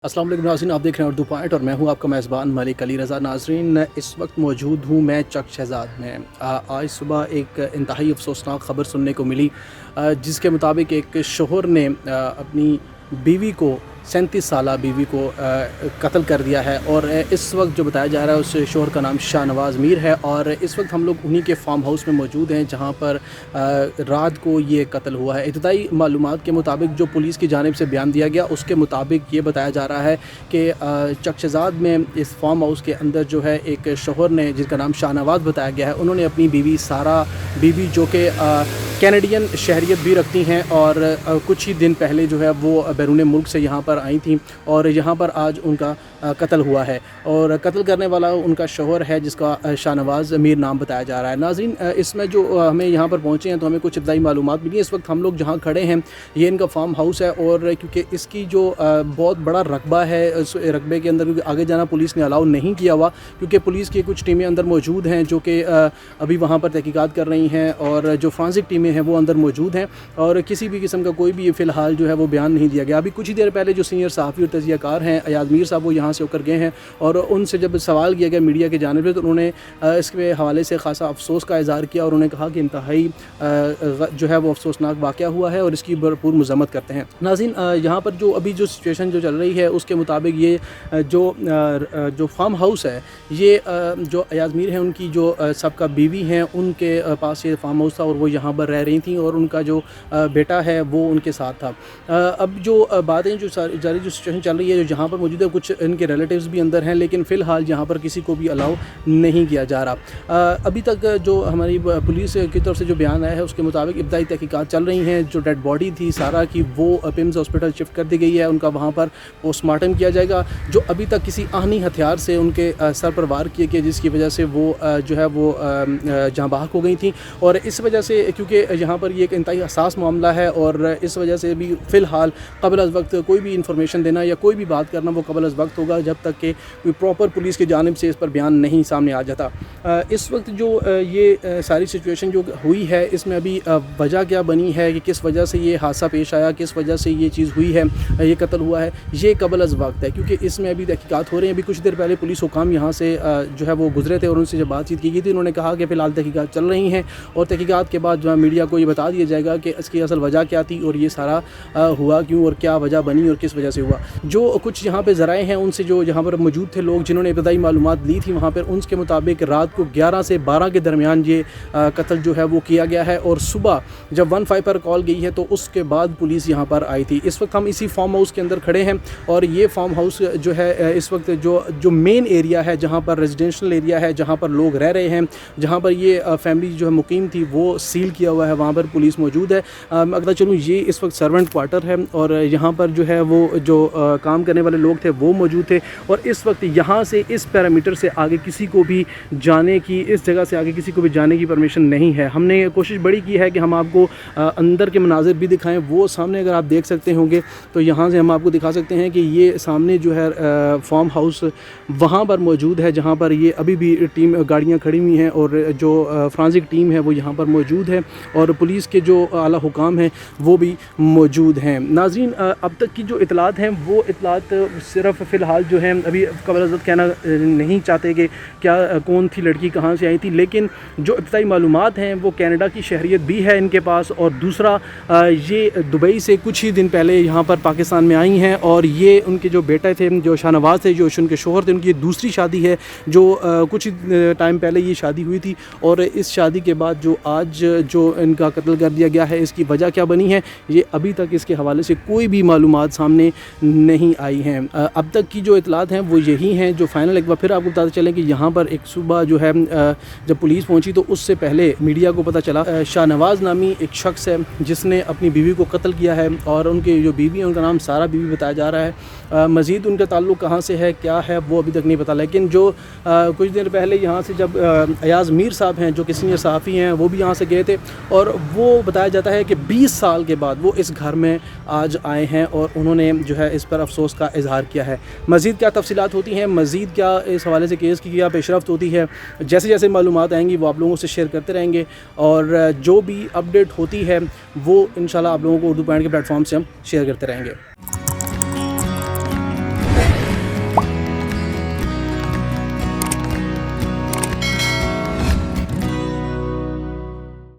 अस्सलाम वालेकुम नाज़रीन, आप देख रहे हैं उर्दू पॉइंट और मैं हूं आपका मेज़बान मलिक अली रज़ा। नाज़रीन, इस वक्त मौजूद हूं मैं चक शहज़ाद में। आज सुबह एक इंतहाई अफसोसनाक ख़बर सुनने को मिली, जिसके मुताबिक एक शोहर ने अपनी बीवी को 37 साला बीवी को कत्ल कर दिया है। और इस वक्त जो बताया जा रहा है उस शोहर का नाम शाहनवाज़ मीर है। और इस वक्त हम लोग उन्हीं के फार्म हाउस में मौजूद हैं जहां पर रात को ये कत्ल हुआ है। इब्तदाई मालूमात के मुताबिक जो पुलिस की जानिब से बयान दिया गया उसके मुताबिक ये बताया जा रहा है कि चक शहज़ाद में इस फार्म हाउस के अंदर जो है एक शोहर ने, जिसका नाम शाहनवाज़ बताया गया है, उन्होंने अपनी बीवी सारा बीवी जो कि कैनेडियन शहरियत भी रखती हैं और कुछ ही दिन पहले जो है वो बैरून मुल्क से यहाँ पर आई थी और यहाँ पर आज उनका कत्ल हुआ है। और कत्ल करने वाला उनका शोहर है जिसका शाहनवाज़ मीर नाम बताया जा रहा है। नाज़रीन, इसमें जो हमें यहाँ पर पहुँचे हैं तो हमें कुछ इब्तदाई मालूमात मिली। इस वक्त हम लोग जहाँ खड़े हैं ये इनका फार्म हाउस है और क्योंकि इसकी जो बहुत बड़ा रकबा है, उस रकबे के अंदर क्योंकि आगे जाना पुलिस ने अलाउ नहीं किया हुआ, क्योंकि पुलिस की कुछ टीमें अंदर मौजूद हैं जो कि अभी वहाँ पर तहकीकात कर रही हैं और जो फ्रांसिक टीमें हैं वो अंदर मौजूद हैं और किसी भी किस्म का कोई भी फ़िलहाल जो है वो बयान नहीं दिया गया। अभी कुछ ही देर पहले जो सीनियर सहाफ़ी और तजियाकार हैं अयाज़ मीर साहब, वो यहाँ से होकर गए हैं और उनसे जब सवाल किया गया मीडिया की जानिब से तो उन्होंने इसके हवाले से ख़ासा अफसोस का इज़हार किया और उन्होंने कहा कि इंतहाई जो है वो अफसोसनाक वाक़या हुआ है और इसकी भरपूर मज़म्मत करते हैं। नाज़रीन, यहाँ पर जो अभी जो सिचुएशन जो चल रही है उसके मुताबिक ये जो फार्म हाउस है, ये जो अयाज़ मीर हैं उनकी जो सबका बीवी हैं उनके पास ये फार्म हाउस था और वो यहाँ पर रह रही थी और उनका जो बेटा है वो उनके साथ था। अब जो बातें जो जारी जो सिचुएशन चल रही है, जो जहाँ पर मौजूद है, कुछ इनके रिलेटिव्स भी अंदर हैं लेकिन फ़िलहाल यहाँ पर किसी को भी अलाउ नहीं किया जा रहा। अभी तक जो हमारी पुलिस की तरफ से जो बयान आया है उसके मुताबिक इब्तदाई तहकीकात चल रही हैं। जो डेड बॉडी थी सारा की वो पिम्स हॉस्पिटल शिफ्ट कर दी गई है, उनका वहाँ पर पोस्टमार्टम किया जाएगा। जो अभी तक किसी आहनी हथियार से उनके सर पर वार किए गए जिसकी वजह से वो जो है वो जाँ बहक हो गई थी और इस वजह से क्योंकि यहाँ पर ये एक इंतहाई हसास मामला है और इस वजह से भी फ़िलहाल क़ब्ल अज़ वक्त कोई भी इंफॉर्मेशन देना या कोई भी बात करना वो क़ब्ल अज़ वक्त होगा जब तक कि कोई प्रॉपर पुलिस की जानिब से इस पर बयान नहीं सामने आ जाता। इस वक्त जो ये सारी सिचुएशन जो हुई है इसमें अभी वजह क्या बनी है कि किस वजह से ये हादसा पेश आया, किस वजह से ये चीज़ हुई है, ये कत्ल हुआ है, ये क़ब्ल अज़ वक्त है क्योंकि इसमें अभी तहकीकात हो रही हैं। अभी कुछ देर पहले पुलिस हुकाम यहाँ से जो है वो गुजरे थे और उनसे जब बातचीत की गई थी उन्होंने कहा कि फ़िलहाल तहकीकात चल रही हैं और तहकीकात के बाद जो है मीडिया को ये बता दिया जाएगा कि इसकी असल वजह क्या थी और ये सारा हुआ क्यों और क्या वजह बनी और किस वजह से हुआ। जो कुछ यहाँ पे ज़राए हैं उनसे जो यहाँ पर मौजूद थे लोग जिन्होंने इब्तदाई मालूमात ली थी वहाँ पर, उनके मुताबिक रात को 11 से 12 के दरमियान ये कत्ल जो है वो किया गया है और सुबह जब 15 पर कॉल गई है तो उसके बाद पुलिस यहाँ पर आई थी। इस वक्त हम इसी फार्म हाउस के अंदर खड़े हैं और ये फार्म हाउस जो है इस वक्त जो मेन एरिया है जहाँ पर रेजिडेंशल एरिया है, जहाँ पर लोग रह रहे हैं, जहाँ पर ये फैमिली जो है मुकीम थी वो सील किया हुआ है, वहाँ पर पुलिस मौजूद है। अगर चलूँ ये इस वक्त सर्वेंट क्वार्टर है और यहाँ पर जो है वो जो काम करने वाले लोग थे वो मौजूद थे और इस वक्त यहाँ से इस पैरामीटर से आगे किसी को भी जाने की, इस जगह से आगे किसी को भी जाने की परमिशन नहीं है। हमने कोशिश बड़ी की है कि हम आपको अंदर के मनाजिर भी दिखाएं। वो सामने अगर आप देख सकते होंगे तो यहाँ से हम आपको दिखा सकते हैं कि ये सामने जो है फार्म हाउस वहाँ पर मौजूद है जहाँ पर ये अभी भी टीम गाड़ियाँ खड़ी हुई हैं और जो फ्रांसिक टीम है वो यहाँ पर मौजूद है और पुलिस के जो आला हुकाम हैं वो भी मौजूद हैं। नाज़रीन, अब तक की जो इतलात हैं वो इतलात सिर्फ फ़िलहाल जो है अभी क़ब्ल अज़ वक्त कहना नहीं चाहते कि क्या कौन थी लड़की, कहाँ से आई थी, लेकिन जो इब्तदाई मालूमात हैं वो कनाडा की शहरियत भी है इनके पास और दूसरा ये दुबई से कुछ ही दिन पहले यहाँ पर पाकिस्तान में आई हैं और ये उनके जो बेटे थे, जो शाहनवाज़ थे, जो उनके शोहर थे, उनकी दूसरी शादी है जो कुछ टाइम पहले ये शादी हुई थी और इस शादी के बाद जो आज जो इनका कत्ल कर दिया गया है इसकी वजह क्या बनी है ये अभी तक इसके हवाले से कोई भी मालूमात सामने नहीं आई हैं। अब तक की जो इतलात हैं वो यही हैं जो फ़ाइनल एक बार फिर आपको बताते चलें कि यहाँ पर एक सुबह जो है जब पुलिस पहुँची तो उससे पहले मीडिया को पता चला शाहनवाज़ नामी एक शख्स है जिसने अपनी बीवी को कत्ल किया है और उनकी जो बीवी है उनका नाम सारा बीवी बताया जा रहा है। मज़ीद उनका ताल्लुक़ कहाँ से है, क्या है, वो अभी तक नहीं पता, लेकिन जो कुछ देर पहले यहाँ से जब अयाज़ मीर साहब हैं जो कि सीनियर सहाफ़ी हैं वो भी यहाँ से गए थे और वो बताया जाता है कि 20 साल के बाद वो इस घर में आज आए हैं और उन्होंने जो है इस पर अफसोस का इजहार किया है। मज़ीद क्या तफसीलात होती हैं, मज़ीद क्या इस हवाले से केस की क्या पेशरफ्त होती है, जैसे जैसे मालूमात आएंगी वो आप लोगों से शेयर करते रहेंगे और जो भी अपडेट होती है वो इंशाल्लाह आप लोगों को उर्दू पॉइंट के प्लेटफॉर्म से हम शेयर करते रहेंगे।